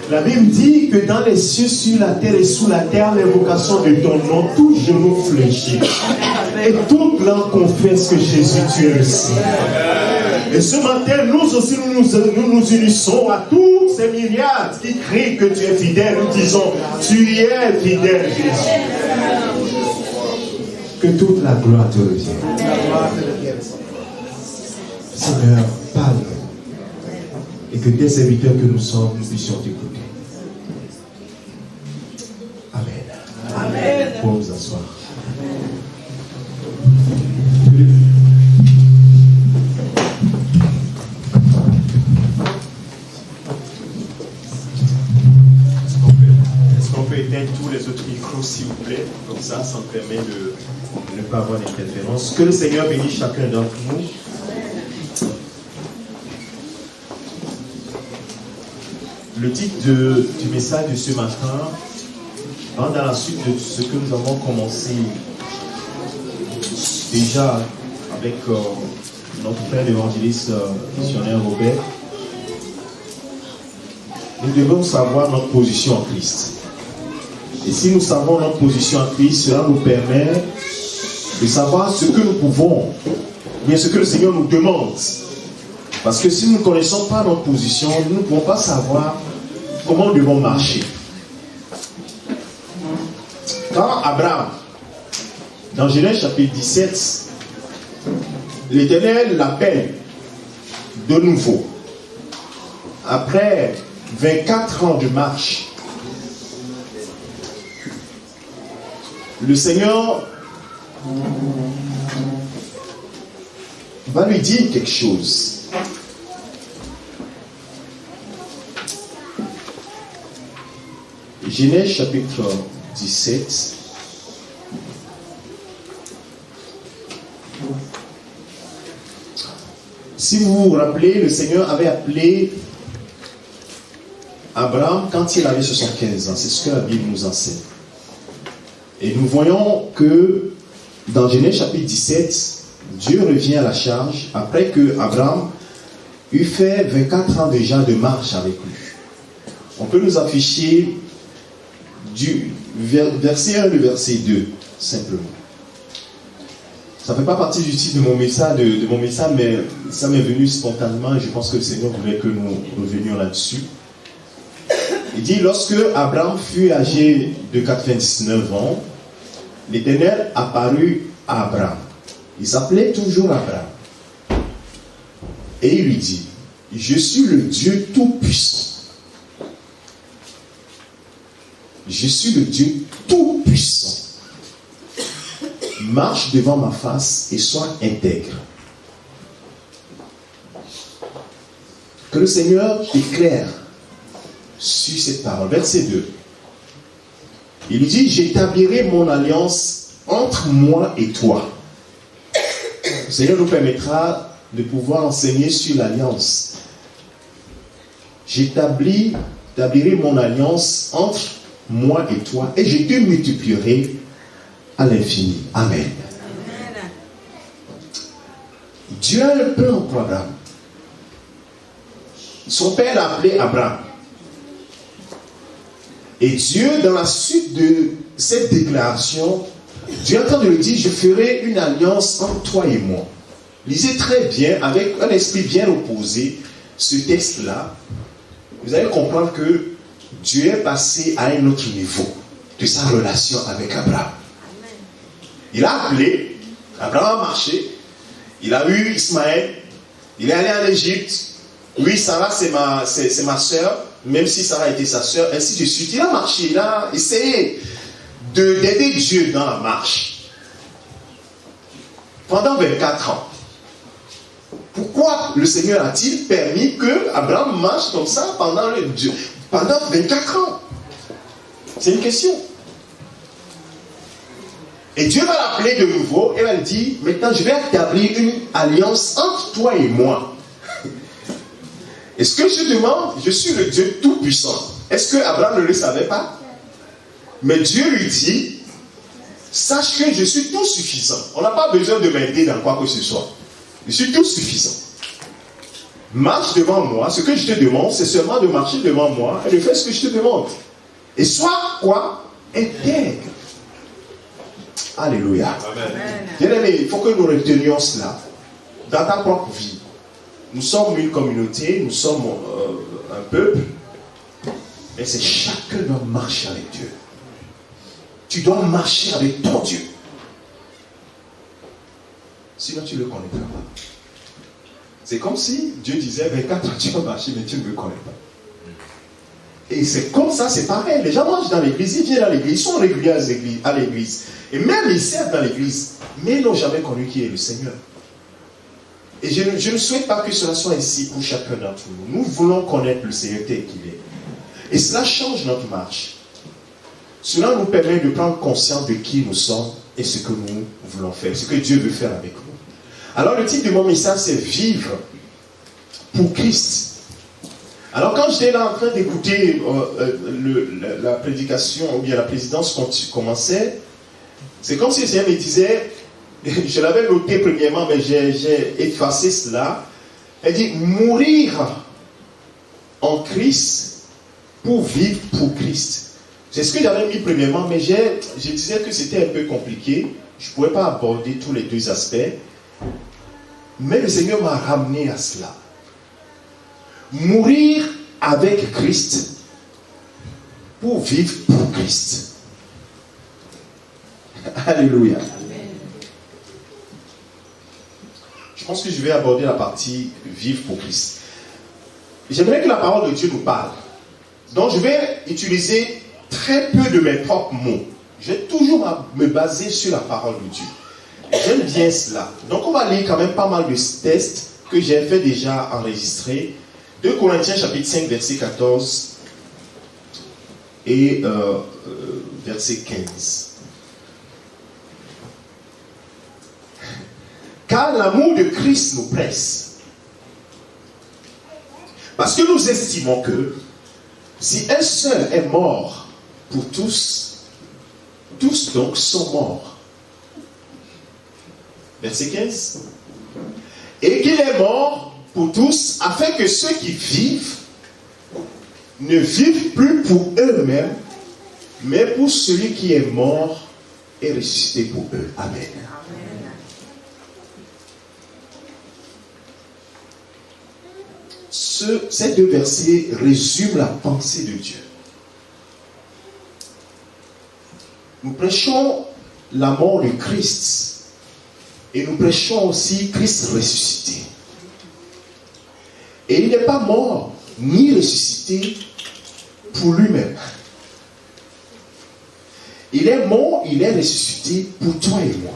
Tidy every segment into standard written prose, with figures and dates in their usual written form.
La Bible dit que dans les cieux, sur la terre et sous la terre, l'invocation de ton nom, tout genou fléchit. Et toute langue confesse que Jésus, tu es le Seigneur. Et ce matin, nous aussi, nous nous unissons à tous ces myriades qui crient que tu es fidèle. Nous disons, tu es fidèle, Jésus. Que toute la gloire te revienne. Seigneur, parle. Et que tes serviteurs que nous sommes, nous puissions t'écouter. Amen. Amen. Pour nous asseoir. Est-ce qu'on peut éteindre tous les autres micros, s'il vous plaît? Comme ça me permet de ne pas avoir d'interférence. Que le Seigneur bénisse chacun d'entre nous. Le titre du message de ce matin va dans la suite de ce que nous avons commencé déjà avec notre frère l'évangéliste missionnaire Robert. Nous devons savoir notre position en Christ. Et si nous savons notre position en Christ, cela nous permet de savoir ce que nous pouvons, bien ce que le Seigneur nous demande. Parce que si nous ne connaissons pas notre position, nous ne pouvons pas savoir comment nous devons marcher. Quand Abraham, dans Genèse chapitre 17, l'Éternel l'appelle de nouveau. Après 24 ans de marche, le Seigneur va lui dire quelque chose. Genèse chapitre 17. Si vous vous rappelez, le Seigneur avait appelé Abraham quand il avait 75 ans. C'est ce que la Bible nous enseigne. Et nous voyons que dans Genèse chapitre 17, Dieu revient à la charge après que Abraham eut fait 24 ans déjà de marche avec lui. On peut nous afficher du verset 1 et verset 2, simplement. Ça ne fait pas partie du titre de mon message, mais ça m'est venu spontanément et je pense que le Seigneur voulait que nous revenions là-dessus. Il dit, lorsque Abraham fut âgé de 99 ans, l'Éternel apparut à Abraham. Il s'appelait toujours Abraham. Et il lui dit, je suis le Dieu Tout-Puissant. Je suis le Dieu Tout-Puissant. Marche devant ma face et sois intègre. Que le Seigneur éclaire sur cette parole. Verset 2. Il lui dit, j'établirai mon alliance entre moi et toi. Le Seigneur nous permettra de enseigner sur l'alliance. J'établirai mon alliance entre moi et toi, et je te multiplierai à l'infini. Amen. Amen. Dieu a un plan pour Abraham. Son père l'a appelé Abraham. Et Dieu, dans la suite de cette déclaration, Dieu est en train de lui dire, je ferai une alliance entre toi et moi. Lisez très bien, avec un esprit bien opposé, ce texte-là. Vous allez comprendre que Dieu est passé à un autre niveau de sa relation avec Abraham. Il a appelé, Abraham a marché, il a eu Ismaël, il est allé en Égypte. Oui, Sarah, c'est ma soeur, même si Sarah était sa soeur, ainsi de suite. Il a marché, il a essayé d'aider Dieu dans la marche. Pendant 24 ans. Pourquoi le Seigneur a-t-il permis que Abraham marche comme ça pendant 24 ans? C'est une question. Et Dieu va l'appeler de nouveau et va lui dire, maintenant je vais établir une alliance entre toi et moi. Et ce que je demande, je suis le Dieu Tout-Puissant. Est-ce que Abraham ne le savait pas? Mais Dieu lui dit, sache que je suis tout suffisant. On n'a pas besoin de m'aider dans quoi que ce soit. Je suis tout suffisant. marche devant moi. Ce que je te demande, c'est seulement de marcher devant moi et de faire ce que je te demande. Et sois quoi? Intègre. Alléluia. Bien aimé, il faut que nous retenions cela dans ta propre vie. Nous sommes une communauté, nous sommes un peuple, mais c'est chacun doit marcher avec Dieu. Tu dois marcher avec ton Dieu. Sinon tu ne le connaîtras pas. C'est comme si Dieu disait, 24 ans tu vas marcher, mais tu ne me connais pas. Et c'est comme ça, c'est pareil. Les gens marchent dans l'église, ils viennent à l'église, ils sont réguliers à l'église. Et même ils servent dans l'église, mais ils n'ont jamais connu qui est le Seigneur. Et je ne souhaite pas que cela soit ainsi pour chacun d'entre nous. Nous voulons connaître le Seigneur tel qu'il est. Et cela change notre marche. Cela nous permet de prendre conscience de qui nous sommes et ce que nous voulons faire, ce que Dieu veut faire avec nous. Alors le titre de mon message, c'est Vivre pour Christ. Alors quand j'étais là en train d'écouter la prédication ou bien la présidence commençait, c'est comme si le Seigneur me disait, je l'avais noté premièrement, mais j'ai effacé cela. Elle dit, mourir en Christ pour vivre pour Christ. C'est ce que j'avais mis premièrement, mais je disais que c'était un peu compliqué. Je ne pouvais pas aborder tous les deux aspects. Mais le Seigneur m'a ramené à cela. Mourir avec Christ pour vivre pour Christ. Alléluia. Je pense que je vais aborder la partie vivre pour Christ. J'aimerais que la parole de Dieu nous parle. Donc je vais utiliser très peu de mes propres mots. Je vais toujours me baser sur la parole de Dieu. J'aime bien cela. Donc on va lire quand même pas mal de tests que j'ai fait déjà enregistrer. 2 Corinthiens chapitre 5 verset 14 et verset 15. Car l'amour de Christ nous presse. Parce que nous estimons que si un seul est mort pour tous, tous donc sont morts. Verset 15. Et qu'il est mort pour tous, afin que ceux qui vivent ne vivent plus pour eux-mêmes, mais pour celui qui est mort et ressuscité pour eux. Amen. Ces deux versets résument la pensée de Dieu. Nous prêchons la mort de Christ. Et nous prêchons aussi Christ ressuscité. Et il n'est pas mort ni ressuscité pour lui-même. Il est mort, il est ressuscité pour toi et moi.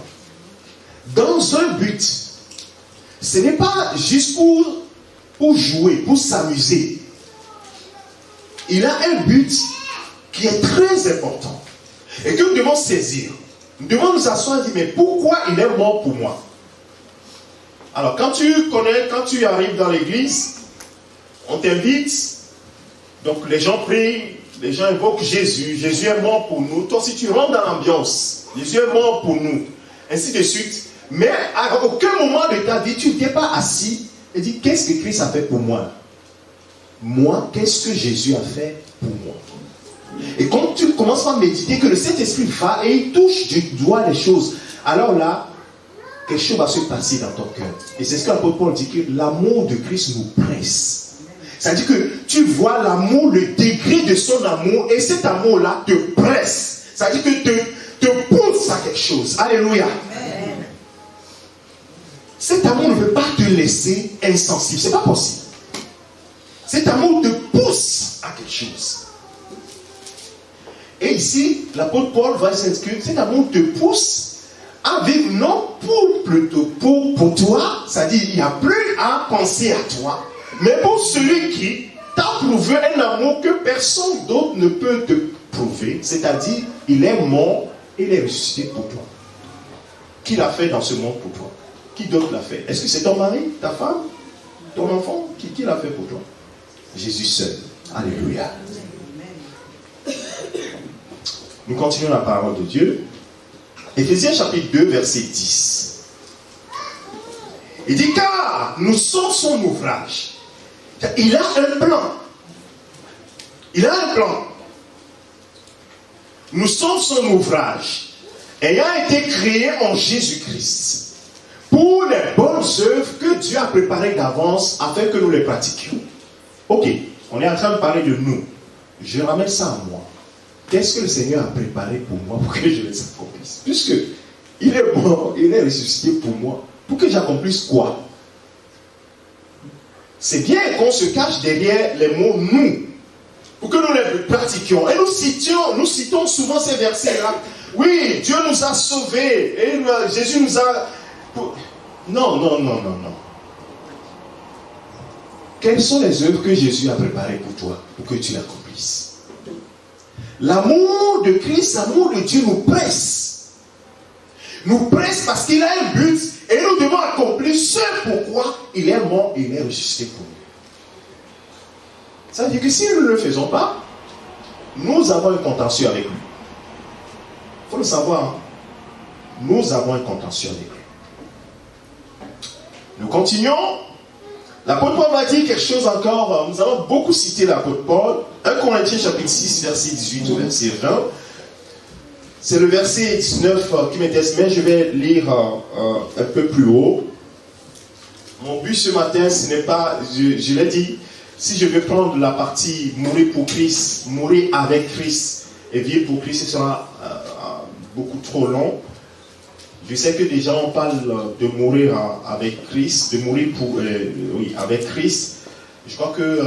Dans un but. Ce n'est pas juste pour jouer, pour s'amuser. Il a un but qui est très important. Et que nous devons saisir. Nous devons nous asseoir et dire, mais pourquoi il est mort pour moi? Alors, quand tu arrives dans l'église, on t'invite, donc les gens prient, les gens invoquent Jésus, Jésus est mort pour nous. Toi, si tu rentres dans l'ambiance, Jésus est mort pour nous, ainsi de suite. Mais à aucun moment de ta vie, tu ne t'es pas assis et dis, qu'est-ce que Christ a fait pour moi? Moi, qu'est-ce que Jésus a fait pour moi? Et quand tu commences à méditer, que le Saint-Esprit va et il touche du doigt les choses, alors là, quelque chose va se passer dans ton cœur. Et c'est ce que l'apôtre Paul dit, que l'amour de Christ nous presse. C'est-à-dire que tu vois l'amour, le degré de son amour, et cet amour-là te presse. C'est-à-dire que te pousse à quelque chose. Alléluia. Amen. Cet amour ne veut pas te laisser insensible. C'est pas possible. Cet amour te pousse à quelque chose. Et ici, l'apôtre Paul va s'indiquer que cet amour te pousse à vivre non pour toi, c'est-à-dire il n'y a plus à penser à toi, mais pour celui qui t'a prouvé un amour que personne d'autre ne peut te prouver, c'est-à-dire il est mort et il est ressuscité pour toi. Qui l'a fait dans ce monde pour toi? Qui d'autre l'a fait? Est-ce que c'est ton mari, ta femme, ton enfant? Qui l'a fait pour toi? Jésus seul. Alléluia. Nous continuons la parole de Dieu. Éphésiens chapitre 2, verset 10. Il dit, car nous sommes son ouvrage, Il a un plan. Il a un plan. Nous sommes son ouvrage, ayant été créés en Jésus-Christ, pour les bonnes œuvres que Dieu a préparées d'avance afin que nous les pratiquions. Ok, on est en train de parler de nous. Je ramène ça à moi. Qu'est-ce que le Seigneur a préparé pour moi pour que je les accomplisse? Puisque il est mort, il est ressuscité pour moi. Pour que j'accomplisse quoi? C'est bien qu'on se cache derrière les mots nous, pour que nous les pratiquions. Et nous citons souvent ces versets-là. Oui, Dieu nous a sauvés, et Jésus nous a... Non. Quelles sont les œuvres que Jésus a préparées pour toi, pour que tu l'accomplisses? L'amour de Christ, l'amour de Dieu nous presse. Nous presse parce qu'il a un but et nous devons accomplir ce pourquoi il est mort et il est ressuscité pour nous. Ça veut dire que si nous ne le faisons pas, nous avons un contentieux avec lui. Il faut le savoir. Hein? Nous avons un contentieux avec lui. Nous continuons. L'apôtre Paul va dire quelque chose encore. Nous avons beaucoup cité l'apôtre Paul. 1 Corinthiens chapitre 6, verset 18 au verset 20. C'est le verset 19 qui m'intéresse, mais je vais lire un peu plus haut. Mon but ce matin, ce n'est pas, je l'ai dit, si je vais prendre la partie mourir pour Christ, mourir avec Christ et vivre pour Christ, ce sera beaucoup trop long. Je sais que déjà on parle de mourir avec Christ, de mourir avec Christ. Je crois que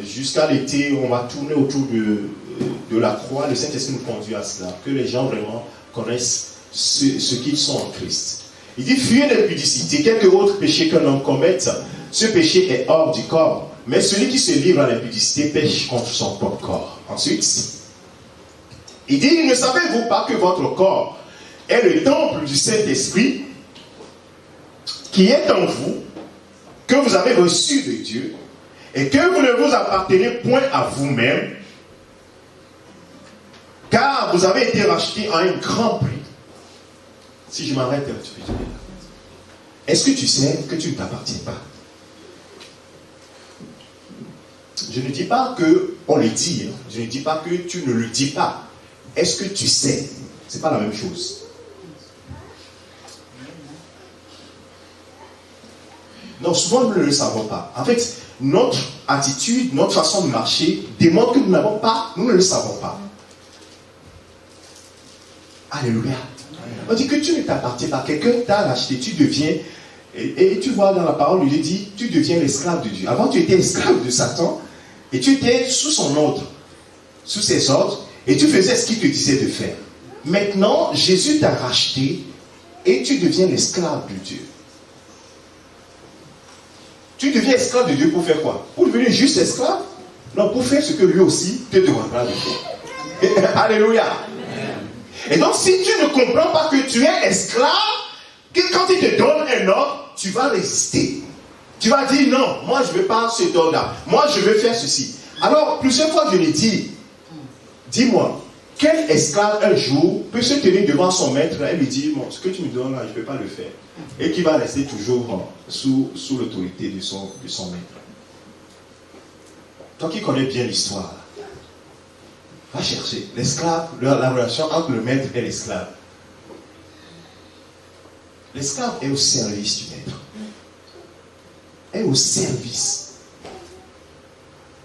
jusqu'à l'été, on va tourner autour de la croix. Le Saint-Esprit nous conduit à cela, que les gens vraiment connaissent ce qu'ils sont en Christ. Il dit, fuyez l'impudicité, quelque autre péché qu'un homme commette, ce péché est hors du corps. Mais celui qui se livre à l'impudicité pêche contre son propre corps. Ensuite, il dit, ne savez-vous pas que votre corps est le temple du Saint-Esprit qui est en vous, que vous avez reçu de Dieu, et que vous ne vous appartenez point à vous-même, car vous avez été rachetés à un grand prix. Si je m'arrête un petit peu, est-ce que tu sais que tu ne t'appartiens pas? Je ne dis pas qu'on le dit, hein. Je ne dis pas que tu ne le dis pas. Est-ce que tu sais? Ce n'est pas la même chose. Non, souvent nous ne le savons pas. En fait, notre attitude, notre façon de marcher démontre que nous n'avons pas, nous ne le savons pas. Alléluia. On dit que tu ne t'appartiens pas. Quelqu'un t'a racheté, tu deviens, et tu vois dans la parole, il dit, tu deviens l'esclave de Dieu. Avant, tu étais esclave de Satan, et tu étais sous son ordre, sous ses ordres, et tu faisais ce qu'il te disait de faire. Maintenant, Jésus t'a racheté, et tu deviens l'esclave de Dieu. Tu deviens esclave de Dieu pour faire quoi? Pour devenir juste esclave? Non, pour faire ce que lui aussi te demandera de faire. Alléluia. Et donc, si tu ne comprends pas que tu es esclave, que quand il te donne un ordre, tu vas résister. Tu vas dire non, moi je ne veux pas cet ordre-là. Moi je veux faire ceci. Alors, plusieurs fois je l'ai dit, dis-moi, quel esclave un jour peut se tenir devant son maître et lui dire, bon, ce que tu me donnes là, je ne peux pas le faire. Et qui va rester toujours sous l'autorité de son maître. Toi qui connais bien l'histoire, va chercher l'esclave, la relation entre le maître et l'esclave. L'esclave est au service du maître. Est au service.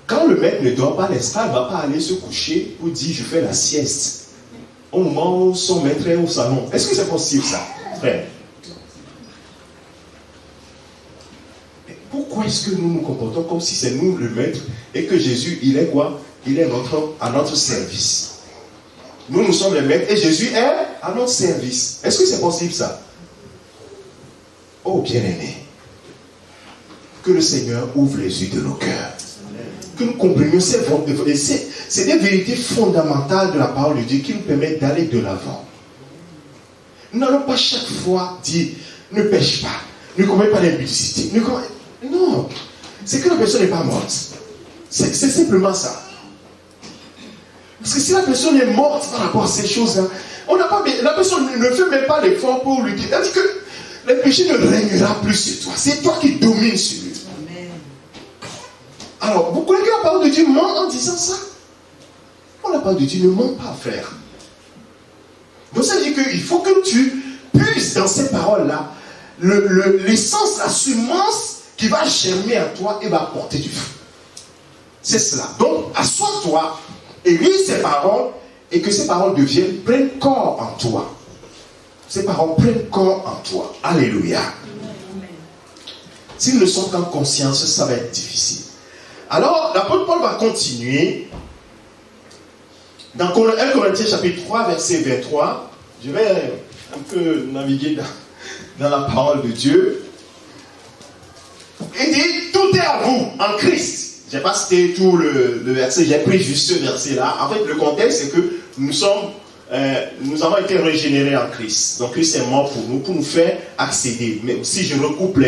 Quand le maître ne dort pas, l'esclave ne va pas aller se coucher pour dire je fais la sieste au moment où son maître est au salon. Est-ce que c'est possible ça, frère? Pourquoi est-ce que nous nous comportons comme si c'est nous le maître et que Jésus, il est quoi? Il est à notre service. Nous sommes les maîtres et Jésus est à notre service. Est-ce que c'est possible ça? Oh bien-aimé, que le Seigneur ouvre les yeux de nos cœurs. Que nous comprenions c'est des vérités fondamentales de la parole de Dieu qui nous permettent d'aller de l'avant. Nous n'allons pas chaque fois dire ne pêche pas, ne commets pas l'impudicité. Non, c'est que la personne n'est pas morte. C'est simplement ça. Parce que si la personne est morte par rapport à ces choses-là, la personne ne fait même pas l'effort pour lui dire. C'est-à-dire que le péché ne régnera plus sur toi. C'est toi qui domines sur lui. Amen. Alors, vous croyez que la parole de Dieu ment en disant ça? Oh, la parole de Dieu ne ment pas, frère. Donc ça veut dire qu'il faut que tu puisses dans ces paroles-là l'essence, la semence qui va germer en toi et va porter du fruit. C'est cela. Donc, assois-toi et lis ces paroles et que ces paroles prennent corps en toi. Ces paroles prennent corps en toi. Alléluia. S'ils ne sont qu'en conscience, ça va être difficile. Alors, l'apôtre Paul va continuer dans 1 Corinthiens chapitre 3, verset 23. Je vais un peu naviguer dans la parole de Dieu. Il dit, tout est à vous en Christ. Je n'ai pas cité tout le verset, j'ai pris juste ce verset-là. En fait, le contexte, c'est que nous avons été régénérés en Christ. Donc, Christ est mort pour nous faire accéder. Mais si je recoupe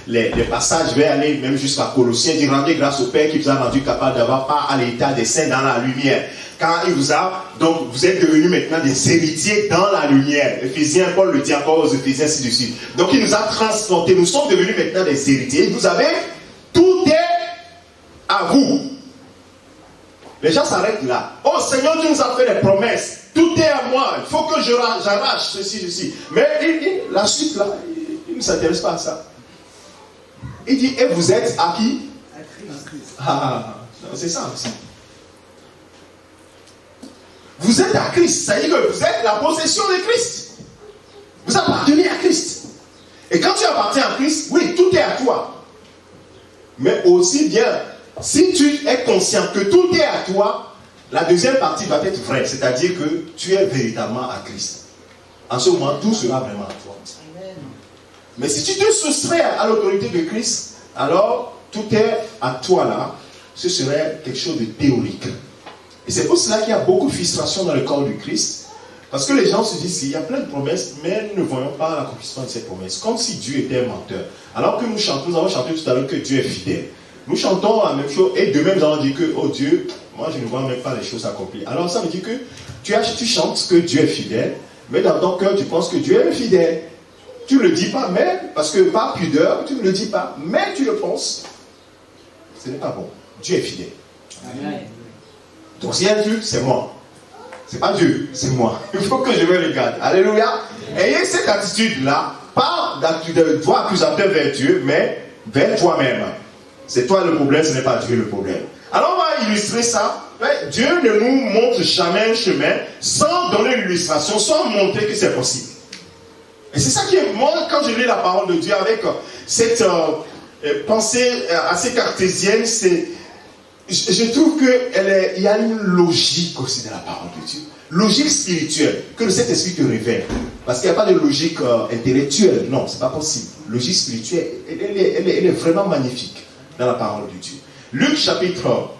les passages, je vais aller même jusqu'à Colossiens, dire rendez grâce au Père qui vous a rendu capable d'avoir part à l'état des saints dans la lumière. Quand il vous a, donc vous êtes devenus maintenant des héritiers dans la lumière. Éphésiens, Paul le dit encore aux Éphésiens, ainsi de suite. Donc il nous a transportés, nous sommes devenus maintenant des héritiers. Vous avez, tout est à vous. Les gens s'arrêtent là. Oh Seigneur, tu nous as fait des promesses. Tout est à moi. Il faut que j'arrache ceci. Mais la suite là, il ne s'intéresse pas à ça. Il dit, et vous êtes à qui? À Christ. Ah, c'est ça aussi. Vous êtes à Christ. Ça veut dire que vous êtes la possession de Christ. Vous appartenez à Christ. Et quand tu appartiens à Christ, oui, tout est à toi. Mais aussi bien, si tu es conscient que tout est à toi, la deuxième partie va être vraie. C'est-à-dire que tu es véritablement à Christ. En ce moment, tout sera vraiment à toi. Amen. Mais si tu te soustrais à l'autorité de Christ, alors tout est à toi là. Ce serait quelque chose de théorique. Et c'est pour cela qu'il y a beaucoup de frustration dans le corps du Christ. Parce que les gens se disent qu'il y a plein de promesses, mais nous ne voyons pas l'accomplissement de ces promesses. Comme si Dieu était un menteur. Alors que nous avons chanté tout à l'heure que Dieu est fidèle. Nous chantons la même chose et demain nous allons dire que, oh Dieu, moi je ne vois même pas les choses accomplies. Alors ça veut dire que tu chantes que Dieu est fidèle, mais dans ton cœur tu penses que Dieu est fidèle. Tu ne le dis pas, mais, parce que par pudeur, tu ne le dis pas, mais tu le penses. Ce n'est pas bon. Dieu est fidèle. Amen. Donc s'il y a un truc, c'est moi. C'est pas Dieu, c'est moi. Il faut que je me regarde. Alléluia. Ayez cette attitude-là, pas de toi accusateur vers Dieu, mais vers toi-même. C'est toi le problème, ce n'est pas Dieu le problème. Alors on va illustrer ça. Dieu ne nous montre jamais un chemin sans donner l'illustration, sans montrer que c'est possible. Et c'est ça qui est, moi, quand je lis la parole de Dieu avec cette pensée assez cartésienne, je trouve qu'il y a une logique aussi dans la parole de Dieu. Logique spirituelle, que le Saint-Esprit te révèle. Parce qu'il n'y a pas de logique intellectuelle. Non, ce n'est pas possible. Logique spirituelle, elle est vraiment magnifique dans la parole de Dieu. Luc chapitre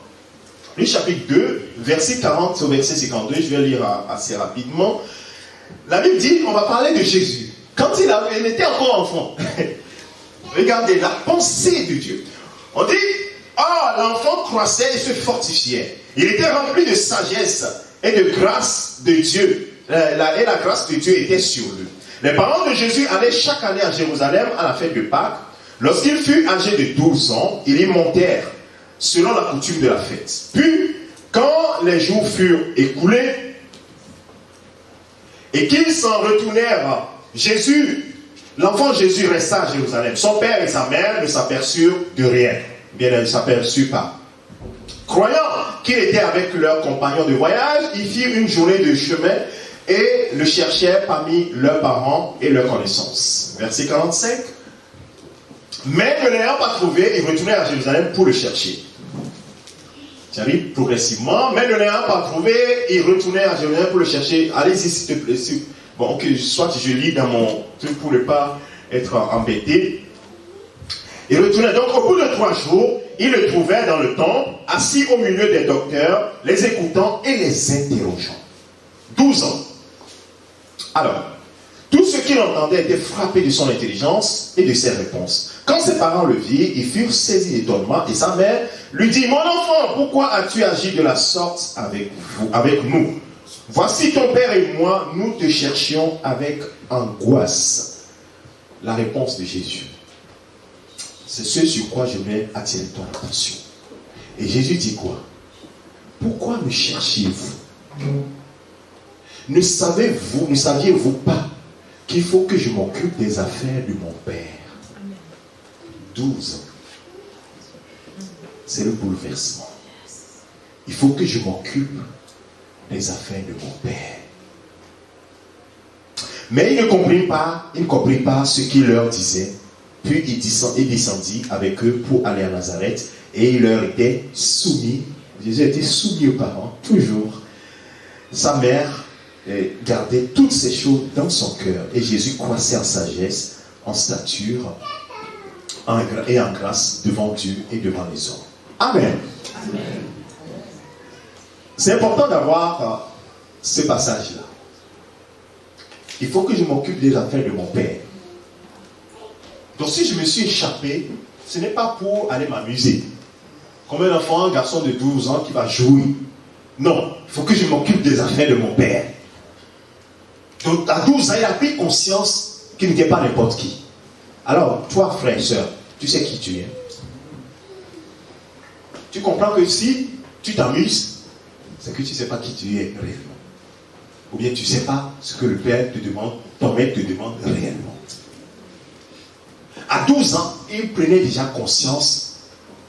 2, verset 40 au verset 52, je vais lire assez rapidement. La Bible dit, on va parler de Jésus. Quand il était encore enfant, regardez la pensée de Dieu. On dit, l'enfant croissait et se fortifiait. Il était rempli de sagesse et de grâce de Dieu. Et la grâce de Dieu était sur lui. Les parents de Jésus allaient chaque année à Jérusalem à la fête de Pâques. Lorsqu'il fut âgé de 12 ans, ils y montèrent selon la coutume de la fête. Puis, quand les jours furent écoulés et qu'ils s'en retournèrent, l'enfant Jésus resta à Jérusalem. Son père et sa mère ne s'aperçurent de rien. Bien, ils ne s'aperçurent pas. Croyant qu'il était avec leurs compagnons de voyage, ils firent une journée de chemin et le cherchèrent parmi leurs parents et leurs connaissances. Verset 45. Mais ne l'ayant pas trouvé, ils retournèrent à Jérusalem pour le chercher. J'arrive progressivement. Mais ne l'ayant pas trouvé, ils retournèrent à Jérusalem pour le chercher. Allez-y s'il te plaît. Bon, ok, soit je lis dans mon truc pour ne pas être embêté. Ils retournèrent. Donc au bout de 3 jours, ils le trouvèrent dans le temple, assis au milieu des docteurs, les écoutant et les interrogeant. 12 ans. Alors, tout ce qu'il entendait était frappé de son intelligence et de ses réponses. Quand ses parents le virent, ils furent saisis d'étonnement et sa mère lui dit, « Mon enfant, pourquoi as-tu agi de la sorte avec nous? Voici ton père et moi, nous te cherchions avec angoisse. » La réponse de Jésus. C'est ce sur quoi je vais attirer ton attention. Et Jésus dit quoi? Pourquoi me cherchiez-vous? Ne saviez-vous pas qu'il faut que je m'occupe des affaires de mon Père? 12 ans. C'est le bouleversement. Il faut que je m'occupe des affaires de mon Père. Mais il ne comprit pas ce qu'il leur disait. Puis il descendit avec eux pour aller à Nazareth et il leur était soumis. Jésus était soumis aux parents, toujours. Sa mère gardait toutes ces choses dans son cœur. Et Jésus croissait en sagesse, en stature et en grâce devant Dieu et devant les hommes. Amen. Amen. C'est important d'avoir ce passage-là. Il faut que je m'occupe des affaires de mon Père. Donc si je me suis échappé, ce n'est pas pour aller m'amuser. Comme un enfant, un garçon de 12 ans qui va jouer. Non, il faut que je m'occupe des affaires de mon Père. Donc à 12 ans, il a pris conscience qu'il n'était pas n'importe qui. Alors, toi, frère et soeur, tu sais qui tu es. Tu comprends que si tu t'amuses, c'est que tu ne sais pas qui tu es réellement. Ou bien tu ne sais pas ce que le Père te demande, ton maître te demande réellement. À 12 ans, il prenait déjà conscience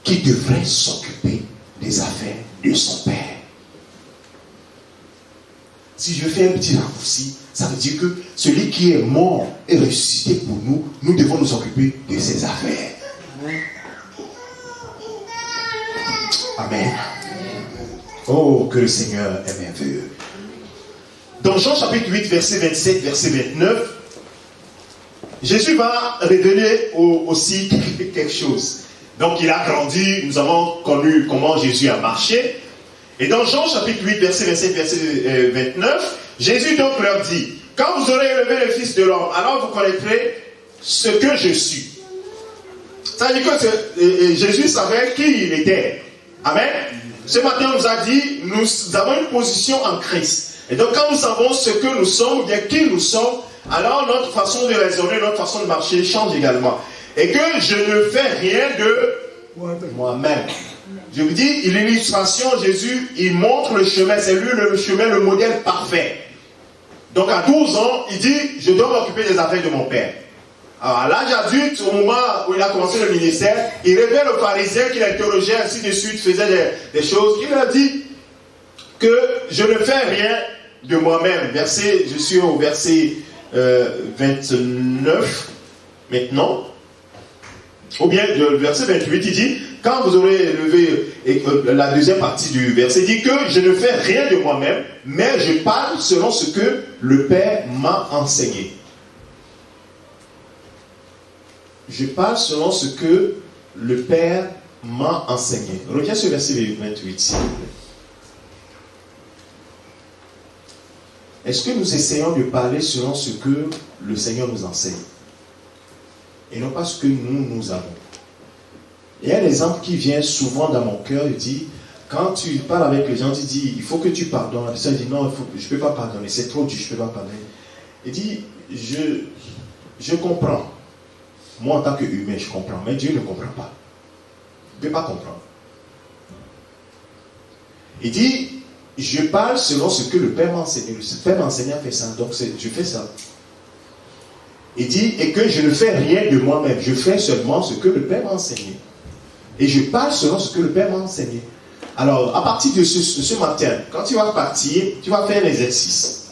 qu'il devrait s'occuper des affaires de son Père. Si je fais un petit raccourci, ça veut dire que celui qui est mort et ressuscité pour nous, nous devons nous occuper de ses affaires. Amen. Oh, que le Seigneur est merveilleux. Dans Jean chapitre 8, verset 27, verset 29, Jésus va révéler aussi quelque chose. Donc il a grandi, nous avons connu comment Jésus a marché. Et dans Jean chapitre 8, verset 27, verset 29, Jésus donc leur dit, quand vous aurez élevé le Fils de l'homme, alors vous connaîtrez ce que je suis. Ça veut dire que Jésus savait qui il était. Amen. Ce matin on nous a dit, nous avons une position en Christ. Et donc quand nous savons ce que nous sommes, ou bien qui nous sommes, alors notre façon de raisonner, notre façon de marcher change également. Et que je ne fais rien de moi-même. Je vous dis, l'illustration, Jésus, il montre le chemin, c'est lui le chemin, le modèle parfait. Donc à 12 ans, il dit, je dois m'occuper des affaires de mon Père. Alors à l'âge adulte, au moment où il a commencé le ministère, il révèle aux pharisiens qu'il interrogeait, ainsi de suite, faisait des choses. Il a dit que je ne fais rien de moi-même. Je suis au verset 29 maintenant. Ou bien le verset 28, il dit, quand vous aurez élevé, la deuxième partie du verset dit que je ne fais rien de moi-même, mais je parle selon ce que le Père m'a enseigné. Je parle selon ce que le Père m'a enseigné. Reviens sur le verset 28, s'il vous plaît. Est-ce que nous essayons de parler selon ce que le Seigneur nous enseigne? Et non pas ce que nous avons. Il y a un exemple qui vient souvent dans mon cœur, il dit, quand tu parles avec les gens, tu dis, il faut que tu pardonnes. La personne dit, non, je ne peux pas pardonner, c'est trop dur, je ne peux pas pardonner. Il dit, je comprends. Moi, en tant qu'humain, je comprends, mais Dieu ne comprend pas. Il ne peut pas comprendre. Il dit, je parle selon ce que le Père m'a enseigné. Le Père m'a enseigné à faire ça, donc je fais ça. Il dit, et que je ne fais rien de moi-même. Je fais seulement ce que le Père m'a enseigné. Et je parle selon ce que le Père m'a enseigné. Alors, à partir de ce matin, quand tu vas partir, tu vas faire l'exercice.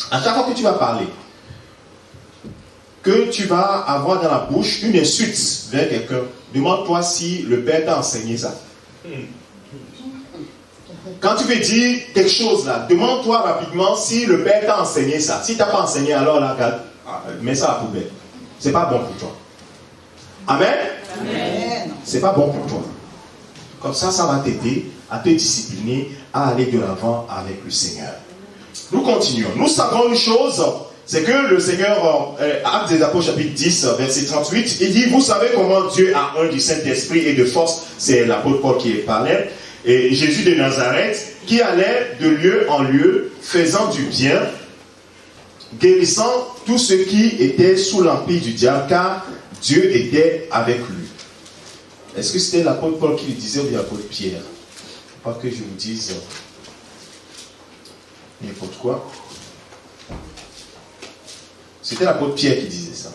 À chaque fois que tu vas parler, que tu vas avoir dans la bouche une insulte vers quelqu'un, demande-toi si le Père t'a enseigné ça. Quand tu veux dire quelque chose là, demande-toi rapidement si le Père t'a enseigné ça. Si tu n'as pas enseigné, alors là, regarde, mets ça à la poubelle. C'est pas bon pour toi. Amen? Amen. C'est pas bon pour toi. Comme ça va t'aider à te discipliner, à aller de l'avant avec le Seigneur. Nous continuons. Nous savons une chose, c'est que le Seigneur, Actes des Apôtres chapitre 10, verset 38, il dit, vous savez comment Dieu a un du Saint-Esprit et de force, c'est l'apôtre Paul qui parlait, et Jésus de Nazareth, qui allait de lieu en lieu, faisant du bien, guérissant tous ceux qui étaient sous l'empire du diable, car Dieu était avec lui. Est-ce que c'était l'apôtre Paul qui le disait ou bien l'apôtre Pierre? Pas que je vous dise n'importe quoi. C'était l'apôtre Pierre qui disait ça.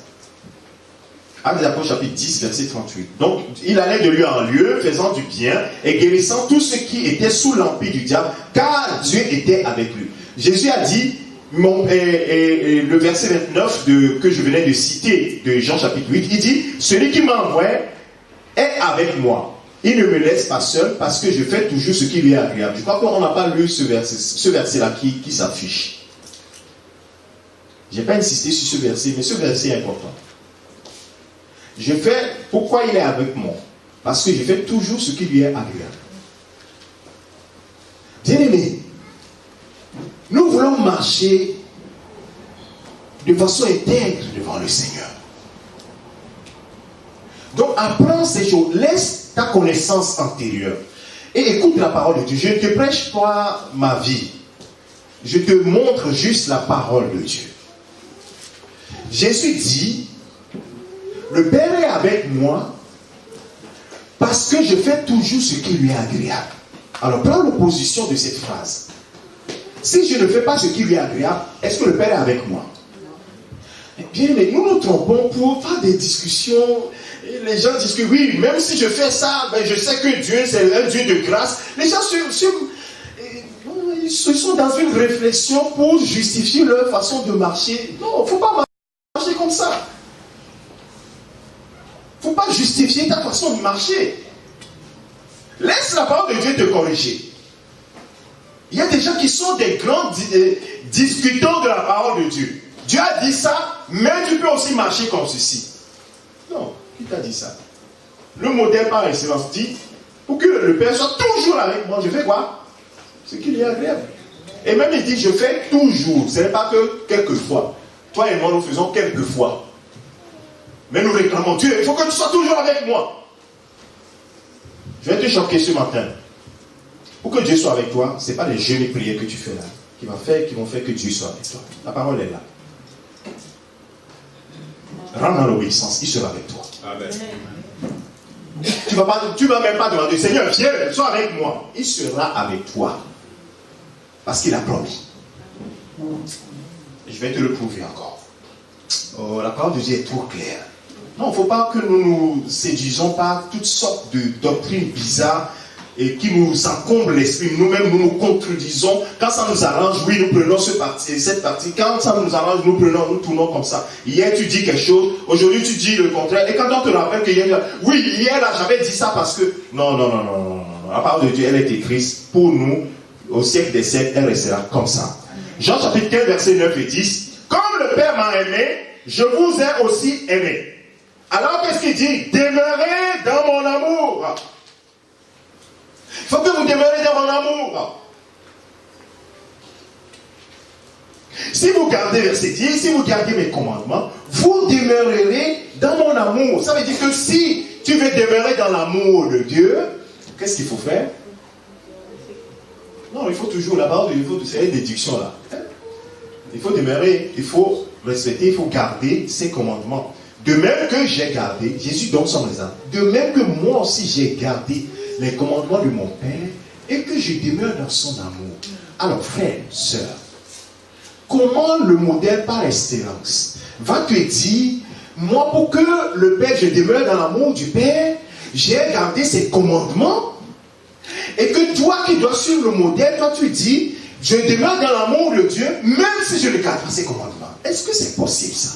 Actes des Apôtres chapitre 10, verset 38. Donc, il allait de lieu en lieu, faisant du bien et guérissant tous ceux qui étaient sous l'empire du diable, car Dieu était avec lui. Jésus a dit, le verset 29 que je venais de citer, de Jean chapitre 8, il dit, celui qui m'envoie est avec moi. Il ne me laisse pas seul parce que je fais toujours ce qui lui est agréable. Je crois qu'on n'a pas lu ce verset-là qui s'affiche. Je n'ai pas insisté sur ce verset, mais ce verset est important. Je fais, pourquoi il est avec moi? Parce que je fais toujours ce qui lui est agréable. Bien-aimés, nous voulons marcher de façon intègre devant le Seigneur. Donc apprends ces choses, laisse ta connaissance antérieure et écoute la parole de Dieu. Je ne te prêche pas ma vie, je te montre juste la parole de Dieu. Jésus dit, le Père est avec moi parce que je fais toujours ce qui lui est agréable. Alors prends l'opposition de cette phrase. Si je ne fais pas ce qui lui est agréable, est-ce que le Père est avec moi? Eh bien, nous nous trompons pour faire des discussions. Les gens disent que oui, même si je fais ça, ben je sais que Dieu, c'est un Dieu de grâce. Les gens ils sont dans une réflexion pour justifier leur façon de marcher. Non, il ne faut pas marcher comme ça. Il ne faut pas justifier ta façon de marcher. Laisse la parole de Dieu te corriger. Il y a des gens qui sont des grands discutants de la parole de Dieu. Dieu a dit ça, mais tu peux aussi marcher comme ceci. Non, qui t'a dit ça? Le modèle par excellence dit, pour que le Père soit toujours avec moi, je fais quoi? Ce qui lui est agréable. Et même il dit, je fais toujours. Ce n'est pas que quelquefois. Toi et moi, nous faisons quelquefois. Mais nous réclamons, Dieu, il faut que tu sois toujours avec moi. Je vais te choquer ce matin. Pour que Dieu soit avec toi, ce n'est pas les jeûnes et prières que tu fais là qui vont faire que Dieu soit avec toi. La parole est là. Rentre dans l'obéissance, il sera avec toi. Amen. Tu ne vas même pas demander, Seigneur, viens, sois avec moi. Il sera avec toi. Parce qu'il a promis. Je vais te le prouver encore. Oh, la parole de Dieu est trop claire. Non, il ne faut pas que nous nous séduisons par toutes sortes de doctrines bizarres et qui nous encombrent l'esprit. Nous-mêmes, nous nous contredisons. Quand ça nous arrange, oui, nous prenons cette partie. Quand ça nous arrange, nous tournons comme ça. Hier, tu dis quelque chose. Aujourd'hui, tu dis le contraire. Et quand on te rappelle que hier, oui, hier, là, j'avais dit ça parce que... Non. La parole de Dieu, elle est écrite pour nous. Au siècle des siècles, elle restera comme ça. Jean chapitre 15, verset 9 et 10. Comme le Père m'a aimé, je vous ai aussi aimé. Alors, qu'est-ce qu'il dit? Demeurez dans mon amour. Il faut que vous demeurez dans mon amour. Si vous gardez verset 10, si vous gardez mes commandements, vous demeurerez dans mon amour. Ça veut dire que si tu veux demeurer dans l'amour de Dieu, qu'est-ce qu'il faut faire? Non, il faut toujours, la parole, il faut faire une déduction là. Il faut demeurer, il faut respecter, il faut garder ses commandements. De même que j'ai gardé, Jésus donne son exemple, de même que moi aussi j'ai gardé les commandements de mon Père et que je demeure dans son amour. Alors frère, sœur, comment le modèle par excellence va te dire, moi pour que le Père, je demeure dans l'amour du Père, j'ai gardé ses commandements, et que toi qui dois suivre le modèle, toi tu dis, je demeure dans l'amour de Dieu, même si je ne garde pas ses commandements. Est-ce que c'est possible ça?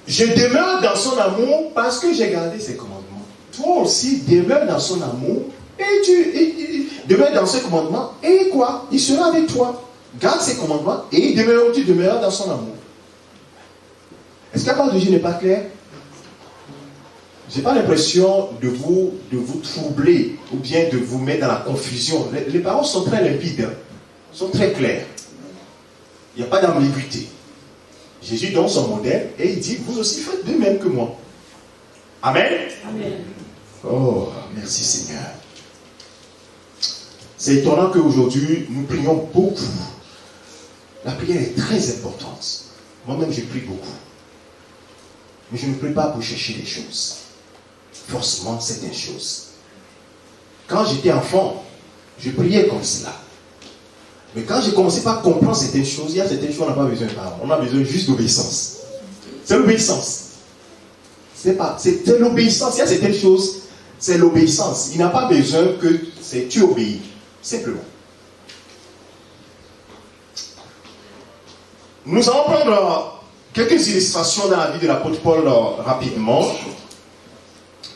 Je demeure dans son amour parce que j'ai gardé ses commandements. Toi aussi, demeure dans son amour et tu demeures dans ses commandements et quoi? Il sera avec toi. Garde ses commandements et tu demeures dans son amour. Est-ce que la parole de Dieu n'est pas claire? Je n'ai pas l'impression de vous troubler ou bien de vous mettre dans la confusion. Les paroles sont très limpides, sont très claires. Il n'y a pas d'ambiguïté. Jésus donne son modèle et il dit, vous aussi faites de même que moi. Amen. Amen. Oh, merci Seigneur. C'est étonnant qu'aujourd'hui, nous prions beaucoup. La prière est très importante. Moi-même, je prie beaucoup. Mais je ne prie pas pour chercher des choses. Forcément, c'est des choses. Quand j'étais enfant, je priais comme cela. Mais quand j'ai commencé par comprendre certaines choses, il y a certaines choses, on n'a pas besoin de parole. On a besoin juste d'obéissance. C'est l'obéissance. C'est l'obéissance. Il y a certaines choses, c'est l'obéissance. Il n'a pas besoin que tu obéis. Simplement. Nous allons prendre quelques illustrations dans la vie de l'apôtre Paul rapidement.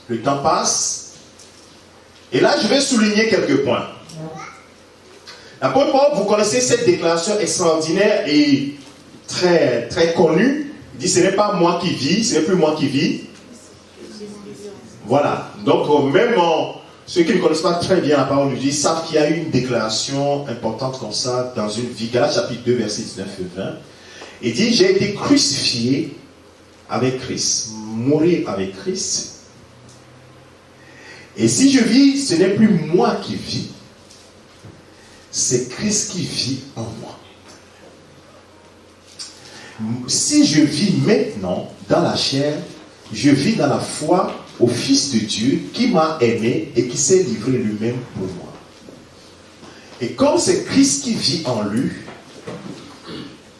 Le temps passe. Et là, je vais souligner quelques points. L'apôtre Paul, vous connaissez cette déclaration extraordinaire et très, très connue. Il dit, ce n'est pas moi qui vis, ce n'est plus moi qui vis. Voilà. Donc, même ceux qui ne connaissent pas très bien la parole de Dieu, ils savent qu'il y a eu une déclaration importante comme ça dans une vie. Galates chapitre 2, versets 19 et 20. Il dit, j'ai été crucifié avec Christ, mourir avec Christ. Et si je vis, ce n'est plus moi qui vis, c'est Christ qui vit en moi. Si je vis maintenant dans la chair, je vis dans la foi au Fils de Dieu qui m'a aimé et qui s'est livré lui-même pour moi. Et comme c'est Christ qui vit en lui,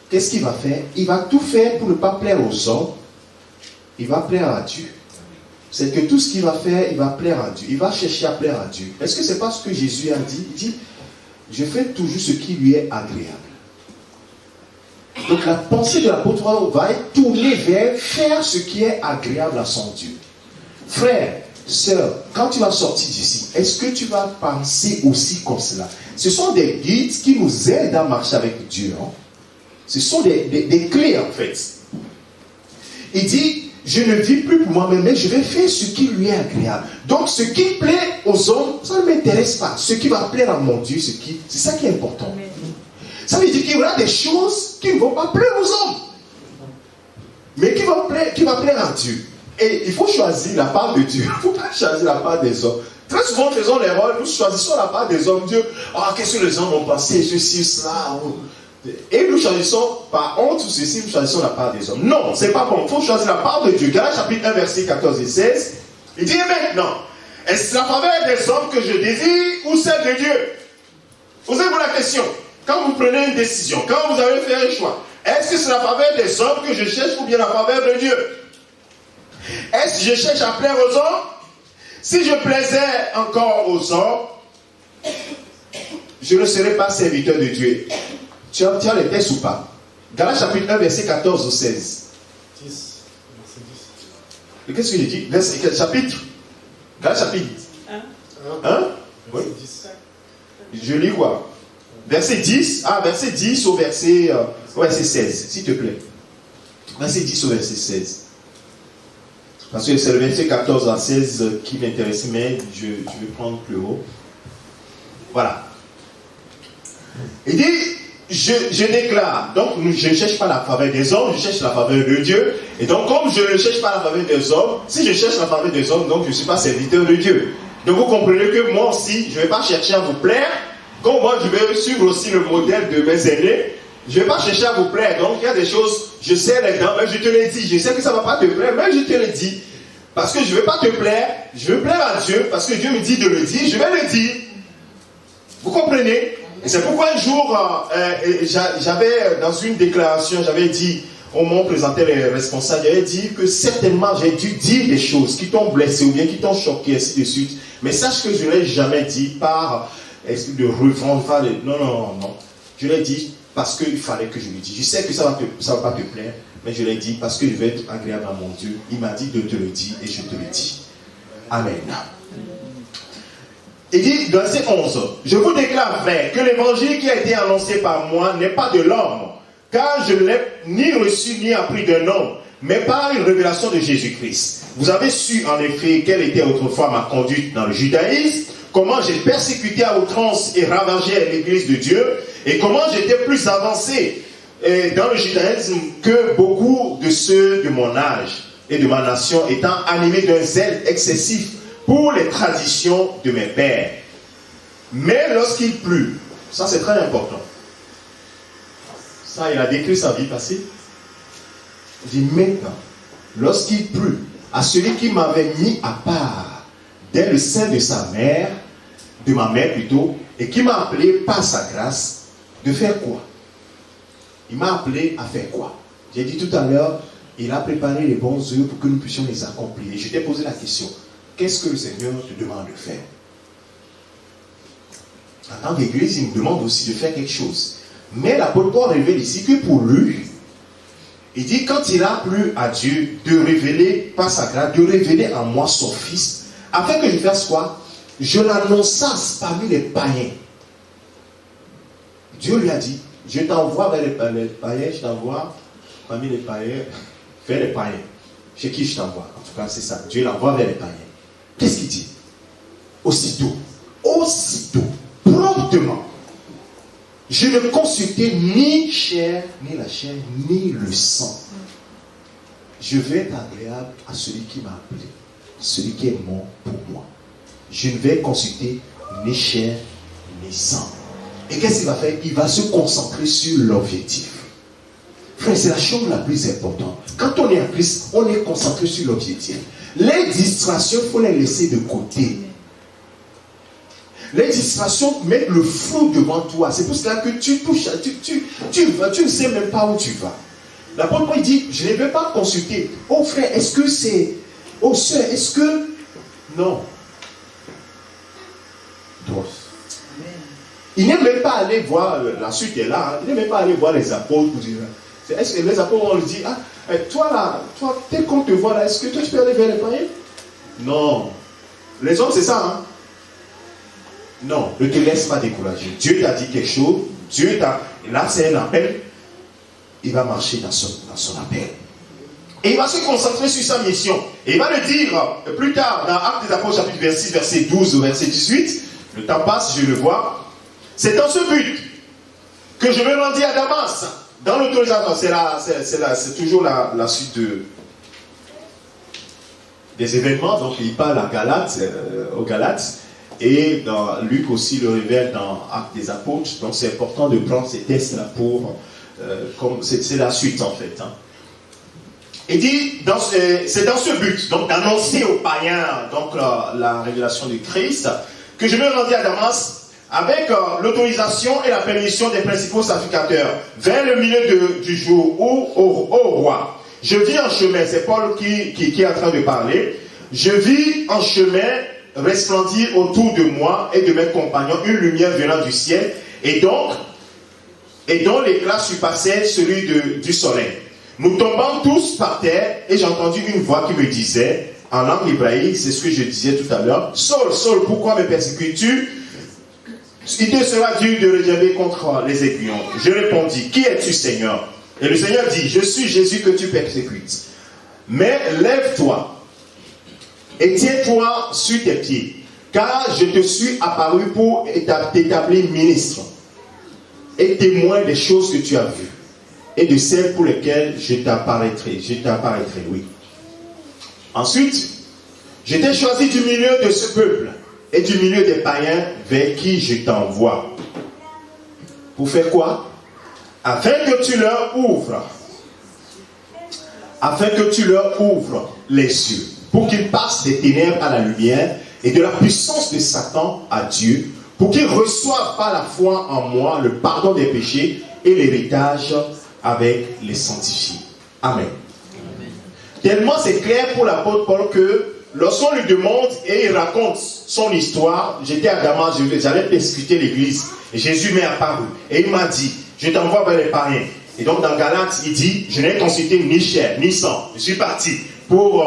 qu'est-ce qu'il va faire? Il va tout faire pour ne pas plaire aux hommes. Il va plaire à Dieu. C'est que tout ce qu'il va faire, il va plaire à Dieu. Il va chercher à plaire à Dieu. Est-ce que c'est pas ce que Jésus a dit? Il dit, je fais toujours ce qui lui est agréable. Donc la pensée de l'apôtre va être tournée vers faire ce qui est agréable à son Dieu. Frère, sœur, quand tu vas sortir d'ici, est-ce que tu vas penser aussi comme cela? Ce sont des guides qui nous aident à marcher avec Dieu. Hein? Ce sont des clés en fait. Il dit, je ne vis plus pour moi-même, mais je vais faire ce qui lui est agréable. Donc ce qui plaît aux hommes, ça ne m'intéresse pas. Ce qui va plaire à mon Dieu, c'est ça qui est important. Ça veut dire qu'il y aura des choses qui ne vont pas plaire aux hommes, mais qui va plaire à Dieu. Et il faut choisir la part de Dieu. Il ne faut pas choisir la part des hommes. Très souvent, nous faisons l'erreur, nous choisissons la part des hommes. Dieu, qu'est-ce que les hommes ont pensé, ceci, cela. Et nous choisissons, par honte ou ceci, nous choisissons la part des hommes. Non, c'est pas bon. Il faut choisir la part de Dieu. Galates chapitre 1, versets 14 et 16. Il dit maintenant, est-ce la faveur des hommes que je désire ou celle de Dieu? Posez-vous la question. Quand vous prenez une décision, quand vous avez fait un choix, est-ce que c'est la faveur des hommes que je cherche ou bien la faveur de Dieu? Est-ce que je cherche à plaire aux hommes? Si je plaisais encore aux hommes, je ne serais pas serviteur de Dieu. Tu as les textes ou pas? Galates chapitre 1, verset 14 au 16. 10, verset 10. Et qu'est-ce que j'ai dit? Quel chapitre? Galates chapitre 1. Oui. 10. Je lis quoi? Verset 10. Verset 10 au verset 16, s'il te plaît. Verset 10 au verset 16. Parce que c'est le verset 14 à 16 qui m'intéresse, mais je vais prendre plus haut. Voilà. Il dit, je déclare, donc je ne cherche pas la faveur des hommes, je cherche la faveur de Dieu. Et donc comme je ne cherche pas la faveur des hommes, si je cherche la faveur des hommes, donc je ne suis pas serviteur de Dieu. Donc vous comprenez que moi aussi, je ne vais pas chercher à vous plaire, comme moi je vais suivre aussi le modèle de mes aînés. Je ne vais pas chercher à vous plaire. Donc il y a des choses, je sais les dents, mais je te l'ai dit. Je sais que ça ne va pas te plaire, mais je te l'ai dit. Parce que je ne vais pas te plaire, je veux plaire à Dieu, parce que Dieu me dit de le dire, je vais le dire. Vous comprenez? Et c'est pourquoi un jour, j'avais, dans une déclaration, j'avais dit, on m'a présenté les responsables, j'avais dit que certainement j'ai dû dire des choses qui t'ont blessé ou bien qui t'ont choqué, ainsi de suite. Mais sache que je ne l'ai jamais dit par esprit de revanche. Non. Je l'ai dit parce qu'il fallait que je le dise. Je sais que ça ne va pas te plaire, mais je l'ai dit parce que je vais être agréable à mon Dieu. Il m'a dit de te le dire et je te le dis. Amen. Il dit, verset 11, je vous déclare, frère, que l'évangile qui a été annoncé par moi n'est pas de l'homme, car je ne l'ai ni reçu ni appris d'un homme, mais par une révélation de Jésus-Christ. Vous avez su en effet quelle était autrefois ma conduite dans le judaïsme, comment j'ai persécuté à outrance et ravagé l'église de Dieu, et comment j'étais plus avancé dans le judaïsme que beaucoup de ceux de mon âge et de ma nation, étant animés d'un zèle excessif pour les traditions de mes pères. Mais lorsqu'il plut, ça c'est très important. Ça, il a décrit sa vie passée. Il dit maintenant, lorsqu'il plut à celui qui m'avait mis à part dès le sein de sa mère, de ma mère plutôt, et qui m'a appelé par sa grâce, de faire quoi? Il m'a appelé à faire quoi? J'ai dit tout à l'heure, il a préparé les bons œuvres pour que nous puissions les accomplir. Et je t'ai posé la question, qu'est-ce que le Seigneur te demande de faire? En tant qu'Église, il nous demande aussi de faire quelque chose. Mais l'apôtre Paul révèle ici que pour lui, il dit quand il a plu à Dieu de révéler par sa grâce, de révéler en moi son Fils, afin que je fasse quoi? Je l'annonçasse parmi les païens. Dieu lui a dit, je t'envoie vers les païens, je t'envoie parmi les païens, vers les païens. Chez qui je t'envoie? En tout cas, c'est ça. Dieu l'envoie vers les païens. Qu'est-ce qu'il dit? Aussitôt, promptement, je ne consultais ni chair, ni la chair, ni le sang. Je vais être agréable à celui qui m'a appelé, celui qui est mort pour moi. Je ne vais consulter ni chair, ni sang. Et qu'est-ce qu'il va faire? Il va se concentrer sur l'objectif. Frère, c'est la chose la plus importante. Quand on est à Christ, on est concentré sur l'objectif. Les distractions, il faut les laisser de côté. Les distractions mettent le flou devant toi. C'est pour cela que tu touches, tu vas, tu ne sais même pas où tu vas. L'apôtre Paul dit, je ne vais pas consulter. Oh frère, est-ce que c'est... Oh sœur, est-ce que... Non. Il n'est même pas allé voir, la suite est là, hein, il n'est même pas allé voir les apôtres pour dire... Est-ce que les apôtres, on lui dit, ah, toi là, toi, tel qu'on te voit là, est-ce que toi tu peux aller vers les païens? Non. Les hommes, c'est ça, hein? Non, ne te laisse pas décourager. Dieu t'a dit quelque chose, Dieu t'a... Là, c'est un appel. Il va marcher dans son appel. Et il va se concentrer sur sa mission. Et il va le dire plus tard, dans Actes des Apôtres, chapitre 26, verset 12 au verset 18. Le temps passe, je le vois. C'est dans ce but que je me rendis à Damas. Dans l'autorisation, c'est toujours la suite des événements. Donc, il parle à Galates, aux Galates. Et dans Luc aussi le révèle dans Actes des Apôtres. Donc c'est important de prendre ces textes-là pour... c'est la suite en fait. Hein. Il dit, c'est dans ce but, donc d'annoncer aux païens donc, la révélation du Christ, que je me rendis à Damas avec l'autorisation et la permission des principaux sacrificateurs, vers le milieu du jour au roi. Je vis en chemin, c'est Paul qui est en train de parler, je vis en chemin resplendir autour de moi et de mes compagnons une lumière venant du ciel et dont l'éclat surpassait celui du soleil. Nous tombons tous par terre et j'ai entendu une voix qui me disait en langue hébraïque, c'est ce que je disais tout à l'heure, Saul, Saul, pourquoi me persécutes-tu? Il te sera dur de regarder contre les aiguillons. Je répondis, qui es-tu Seigneur? Et le Seigneur dit, je suis Jésus que tu persécutes. Mais lève-toi et tiens-toi sur tes pieds, car je te suis apparu pour t'établir ministre et témoin des choses que tu as vues et de celles pour lesquelles je t'apparaîtrai, oui. Ensuite, je t'ai choisi du milieu de ce peuple et du milieu des païens vers qui je t'envoie. Pour faire quoi? Afin que tu leur ouvres les yeux, pour qu'ils passent des ténèbres à la lumière et de la puissance de Satan à Dieu, pour qu'ils reçoivent par la foi en moi le pardon des péchés et l'héritage avec les sanctifiés. Amen. Amen. Tellement c'est clair pour l'apôtre Paul que lorsqu'on lui demande et il raconte son histoire, j'étais à Damas, j'allais persécuter l'église, et Jésus m'est apparu, et il m'a dit, je t'envoie vers les païens. Et donc dans Galates, il dit, je n'ai consulté ni chair, ni sang, je suis parti pour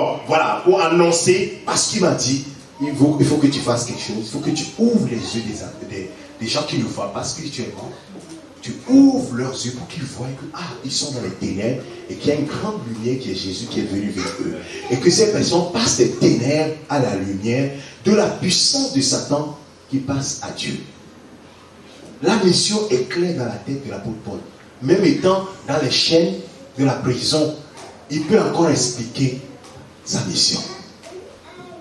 annoncer, parce qu'il m'a dit, il faut que tu fasses quelque chose, il faut que tu ouvres les yeux des gens qui ne voient pas spirituellement. Tu ouvres leurs yeux pour qu'ils voient que ils sont dans les ténèbres et qu'il y a une grande lumière qui est Jésus qui est venu vers eux. Et que ces personnes passent des ténèbres à la lumière de la puissance de Satan qui passe à Dieu. La mission est claire dans la tête de l'apôtre Paul. Même étant dans les chaînes de la prison, il peut encore expliquer sa mission.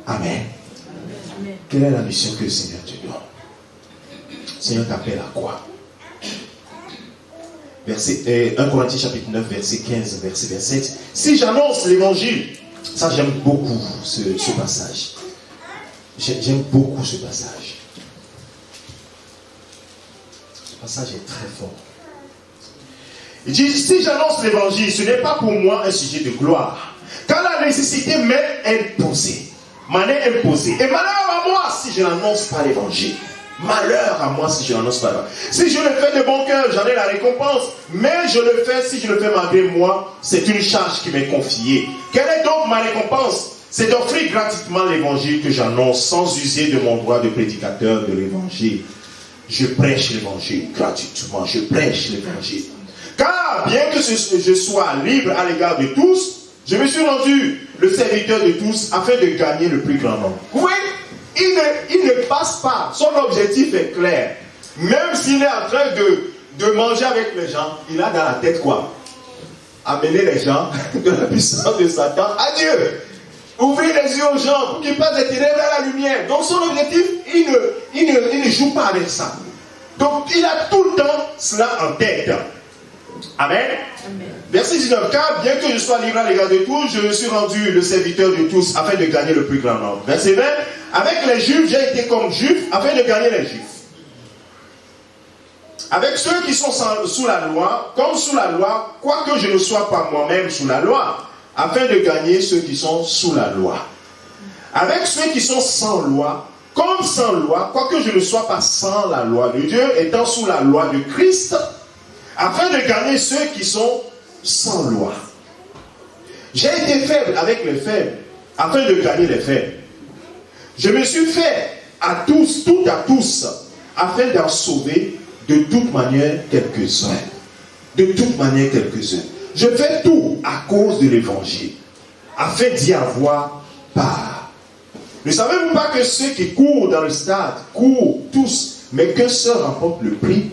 Amen. Amen. Quelle est la mission que le Seigneur te donne? Le Seigneur t'appelle à quoi? 1 Corinthiens chapitre 9, verset 15, verset 27. Si j'annonce l'évangile, ça j'aime beaucoup ce passage. J'aime beaucoup ce passage. Ce passage est très fort. Il dit, si j'annonce l'évangile, ce n'est pas pour moi un sujet de gloire. Car la nécessité m'est imposée. M'en est imposée. Et malheur à moi si je n'annonce pas l'évangile. Malheur à moi si je n'annonce pas l'évangile. Si je le fais de bon cœur, j'en ai la récompense. Mais je le fais, si je le fais malgré moi, c'est une charge qui m'est confiée. Quelle est donc ma récompense? C'est d'offrir gratuitement l'évangile que j'annonce sans user de mon droit de prédicateur de l'évangile. Je prêche l'évangile gratuitement. Je prêche l'évangile. Car bien que je sois libre à l'égard de tous, je me suis rendu le serviteur de tous afin de gagner le plus grand nombre. Vous voyez, il ne passe pas. Son objectif est clair. Même s'il est en train de manger avec les gens, il a dans la tête quoi? Amener les gens de la puissance de Satan à Dieu. Ouvrir les yeux aux gens pour qu'ils puissent être tirés vers la lumière. Donc son objectif, il ne joue pas avec ça. Donc il a tout le temps cela en tête. Amen. Amen. Verset 19. Car bien que je sois libre à l'égard de tous, je me suis rendu le serviteur de tous afin de gagner le plus grand nombre. Verset 20. Avec les Juifs, j'ai été comme Juif afin de gagner les Juifs. Avec ceux qui sont sous la loi, comme sous la loi, quoique je ne sois pas moi-même sous la loi, afin de gagner ceux qui sont sous la loi. Avec ceux qui sont sans loi, comme sans loi, quoique je ne sois pas sans la loi de Dieu, étant sous la loi de Christ, afin de gagner ceux qui sont sans loi. J'ai été faible avec les faibles, afin de gagner les faibles. Je me suis fait à tous, tout à tous, afin d'en sauver de toute manière quelques-uns. De toute manière quelques-uns. Je fais tout à cause de l'évangile, afin d'y avoir part. Ne savez-vous pas que ceux qui courent dans le stade courent tous, mais qu'un seul remporte le prix?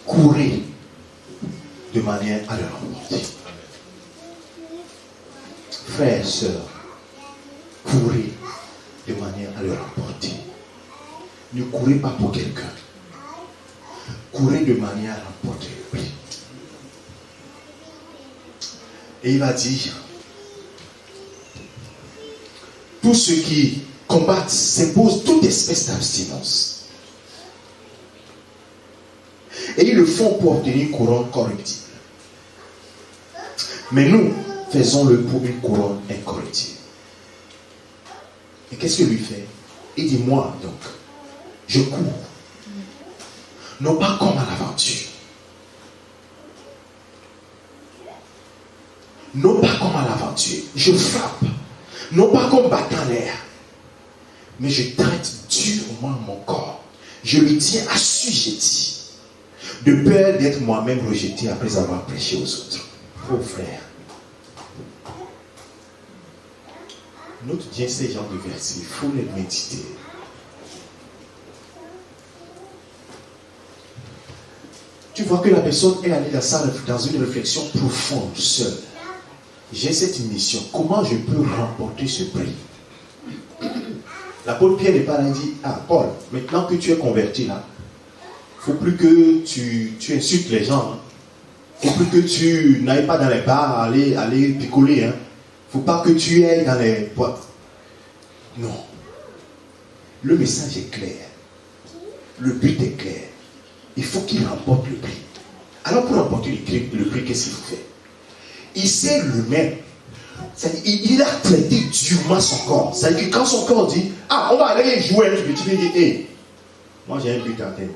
Courez de manière à le remporter. Frères et sœurs, courez de manière à le remporter. Ne courez pas pour quelqu'un. Courez de manière à remporter le prix. Et il va dire, tous ceux qui combattent s'imposent toute espèce d'abstinence. Et ils le font pour obtenir une couronne corruptible. Mais nous, faisons-le pour une couronne incorruptible. Et qu'est-ce que lui fait? Il dit, moi donc, je cours. Non pas comme à l'aventure. Non pas comme à l'aventure. Je frappe. Non pas comme battant l'air. Mais je traite durement mon corps. Je le tiens assujetti. De peur d'être moi-même rejeté après avoir prêché aux autres. Oh frère. Note bien ces genres de versets. Il faut les méditer. Tu vois que la personne est allée dans une réflexion profonde, seule. J'ai cette mission. Comment je peux remporter ce prix? L'apôtre Pierre n'est pas là et dit, ah Paul, maintenant que tu es converti là, il ne faut plus que tu insultes les gens. Il ne faut plus que tu n'ailles pas dans les bars aller picoler. Il ne faut pas que tu ailles dans les boîtes. Non. Le message est clair. Le but est clair. Il faut qu'il remporte le prix. Alors pour remporter le prix, qu'est-ce qu'il faut faire? Il sait lui-même. Il a traité durement son corps. C'est-à-dire que quand son corps dit, ah, on va aller jouer un petit peu, il dit, hey, moi j'ai un but à terre.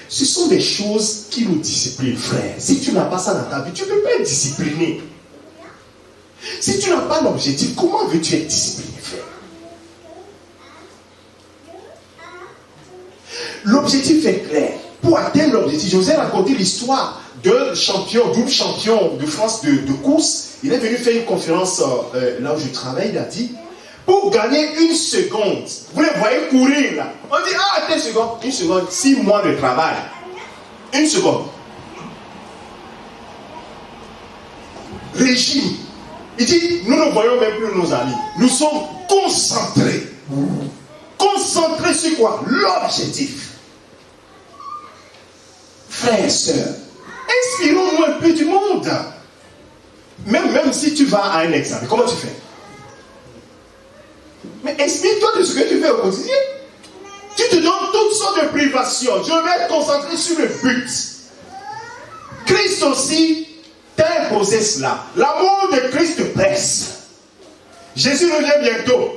Ce sont des choses qui nous disciplinent, frère. Si tu n'as pas ça dans ta vie, tu ne peux pas être discipliné. Si tu n'as pas l'objectif, comment veux-tu être discipliné, frère? L'objectif est clair. Pour atteindre l'objectif, je vous ai raconté l'histoire d'un champion, double champion de France de course. Il est venu faire une conférence là où je travaille. Il a dit, pour gagner une seconde, vous les voyez courir là. On dit, ah, une seconde, 6 mois de travail. Une seconde. Régime. Il dit, nous ne voyons même plus nos amis. Nous sommes concentrés. Concentrés sur sur quoi? L'objectif. Frères et sœurs, inspirons-nous un peu du monde. Même si tu vas à un examen, comment tu fais? Mais inspire-toi de ce que tu fais au quotidien. Tu te donnes toutes sortes de privations. Je vais être concentré sur le but. Christ aussi t'a imposé cela. L'amour de Christ te presse. Jésus revient bientôt.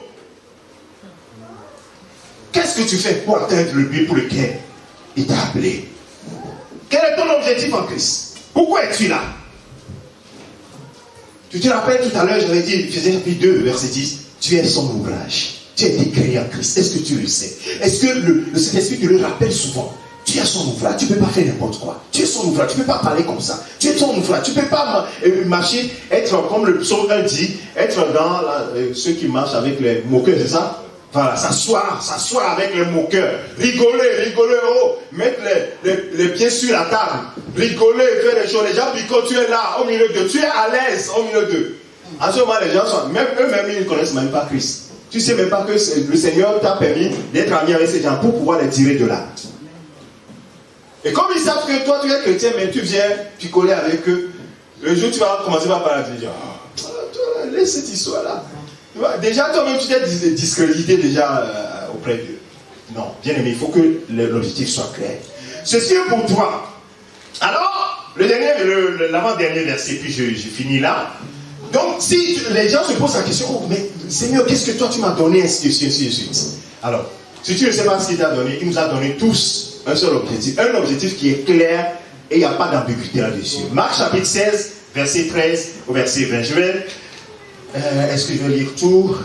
Qu'est-ce que tu fais pour atteindre le but pour lequel il t'a appelé? Quel est ton objectif en Christ? Pourquoi es-tu là? Tu te rappelles tout à l'heure, j'avais dit, Ephésiens chapitre 2, verset 10, tu es son ouvrage. Tu as été créé en Christ. Est-ce que tu le sais? Est-ce que le Saint-Esprit te le rappelle souvent? Tu es son ouvrage. Tu ne peux pas faire n'importe quoi. Tu es son ouvrage. Tu ne peux pas parler comme ça. Tu es son ouvrage. Tu ne peux pas marcher, être comme le psaume 1 dit, être dans ceux qui marchent avec les moqueurs, c'est ça? Voilà, s'asseoir avec les moqueurs, rigoler, oh, mettre les pieds sur la table, rigoler, faire des choses. Les gens picotent, tu es là, au milieu d'eux, tu es à l'aise au milieu d'eux. En ce moment, les gens sont, même eux-mêmes, ils ne connaissent même pas Christ. Tu ne sais même pas que le Seigneur t'a permis d'être ami avec ces gens pour pouvoir les tirer de là. Et comme ils savent que toi, tu es chrétien, mais tu viens picoler avec eux, le jour où tu vas commencer par parler, tu vas dire, laisse cette histoire-là. Déjà, toi-même, tu t'es discrédité déjà auprès d'eux. Non, bien aimé, il faut que l'objectif soit clair. Ceci est pour toi. Alors, l'avant-dernier verset, puis je finis là. Donc, si les gens se posent la question, oh, mais Seigneur, qu'est-ce que toi tu m'as donné, ainsi de suite. Alors, si tu ne sais pas ce qu'il t'a donné, il nous a donné tous un seul objectif. Un objectif qui est clair et il n'y a pas d'ambiguïté là-dessus. Marc chapitre 16, verset 13 au verset 20. Est-ce que je vais lire tout?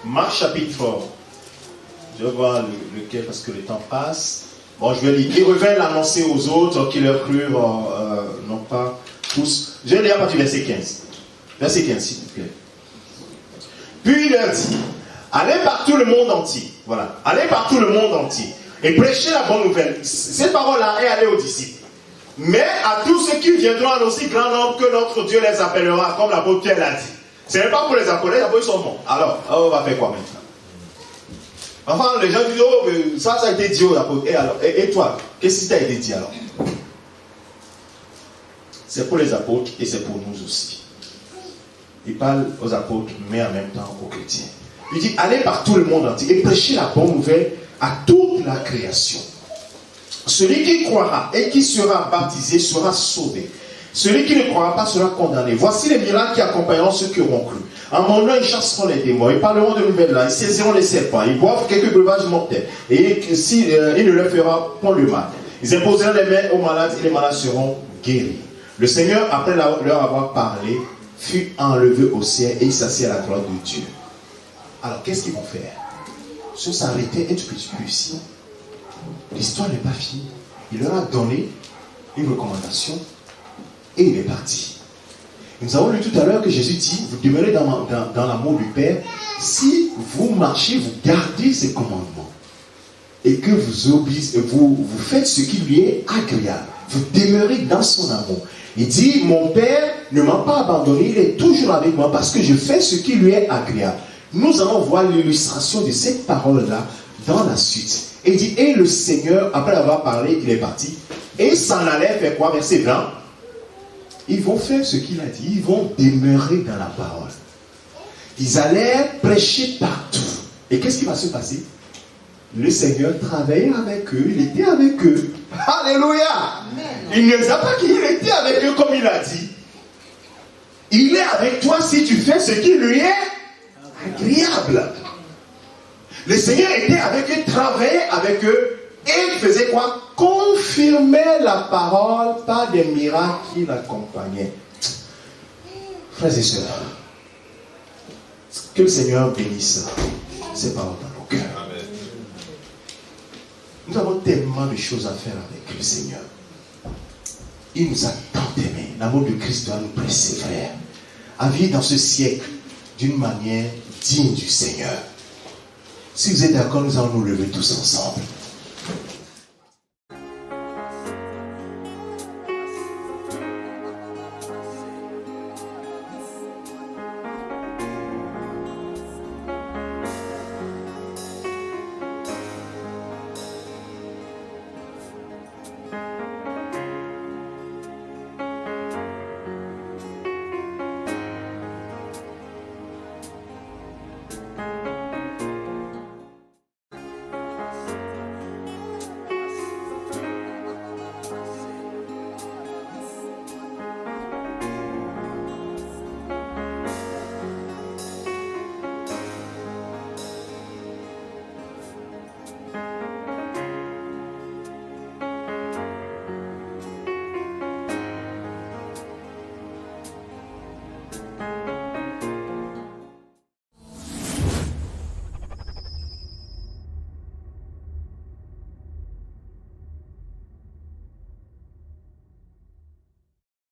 Marc chapitre 3. Je vais voir lequel parce que le temps passe. Bon, je vais lire. Il revint l'annoncer aux autres qui leur crurent, non pas tous. Je vais lire à partir du verset 15. Verset 15, s'il vous plaît. Puis il leur dit, allez par tout le monde entier. Voilà. Allez par tout le monde entier. Et prêchez la bonne nouvelle. Cette parole-là est allée aux disciples. Mais à tous ceux qui viendront en aussi grand nombre que notre Dieu les appellera, comme l'apôtre Pierre l'a dit. Ce n'est pas pour les apôtres, les apôtres sont bons. Alors, on va faire quoi maintenant? Enfin, les gens disent, oh, ça a été dit aux apôtres. Et toi, qu'est-ce qui t'a été dit alors? C'est pour les apôtres et c'est pour nous aussi. Il parle aux apôtres, mais en même temps aux chrétiens. Il dit, allez par tout le monde entier et prêchez la bonne nouvelle à toute la création. Celui qui croira et qui sera baptisé sera sauvé. Celui qui ne croira pas sera condamné. Voici les miracles qui accompagneront ceux qui auront cru. En mon nom, ils chasseront les démons, ils parleront de nouvelles langues, ils saisiront les serpents, ils boivent quelques breuvages mortels. Et il ne leur fera point le mal. Ils imposeront les mains aux malades et les malades seront guéris. Le Seigneur, après leur avoir parlé, fut enlevé au ciel et il s'assit à la droite de Dieu. Alors, qu'est-ce qu'ils vont faire? Ils sont s'arrêter un petit peu ici. L'histoire n'est pas finie. Il leur a donné une recommandation et il est parti. Nous avons lu tout à l'heure que Jésus dit, vous demeurez dans l'amour du Père si vous marchez, vous gardez ses commandements et que vous faites ce qui lui est agréable. Vous demeurez dans son amour. Il dit, mon Père ne m'a pas abandonné, il est toujours avec moi parce que je fais ce qui lui est agréable. Nous allons voir l'illustration de cette parole-là dans la suite. Et il dit, et le Seigneur, après avoir parlé, il est parti. Et il s'en allait faire quoi? Verset 20. Ils vont faire ce qu'il a dit. Ils vont demeurer dans la parole. Ils allaient prêcher partout. Et qu'est-ce qui va se passer? Le Seigneur travaillait avec eux. Il était avec eux. Alléluia! Il ne les a pas quittés. Il était avec eux comme il a dit. Il est avec toi si tu fais ce qui lui est agréable. Le Seigneur était avec eux, travaillait avec eux, et il faisait quoi? Confirmait la parole par des miracles qui l'accompagnaient. Frères et sœurs, que le Seigneur bénisse ces paroles dans nos cœurs. Nous avons tellement de choses à faire avec le Seigneur. Il nous a tant aimés. L'amour de Christ doit nous presser, frères, à vivre dans ce siècle d'une manière digne du Seigneur. Si vous êtes d'accord, nous allons nous lever tous ensemble.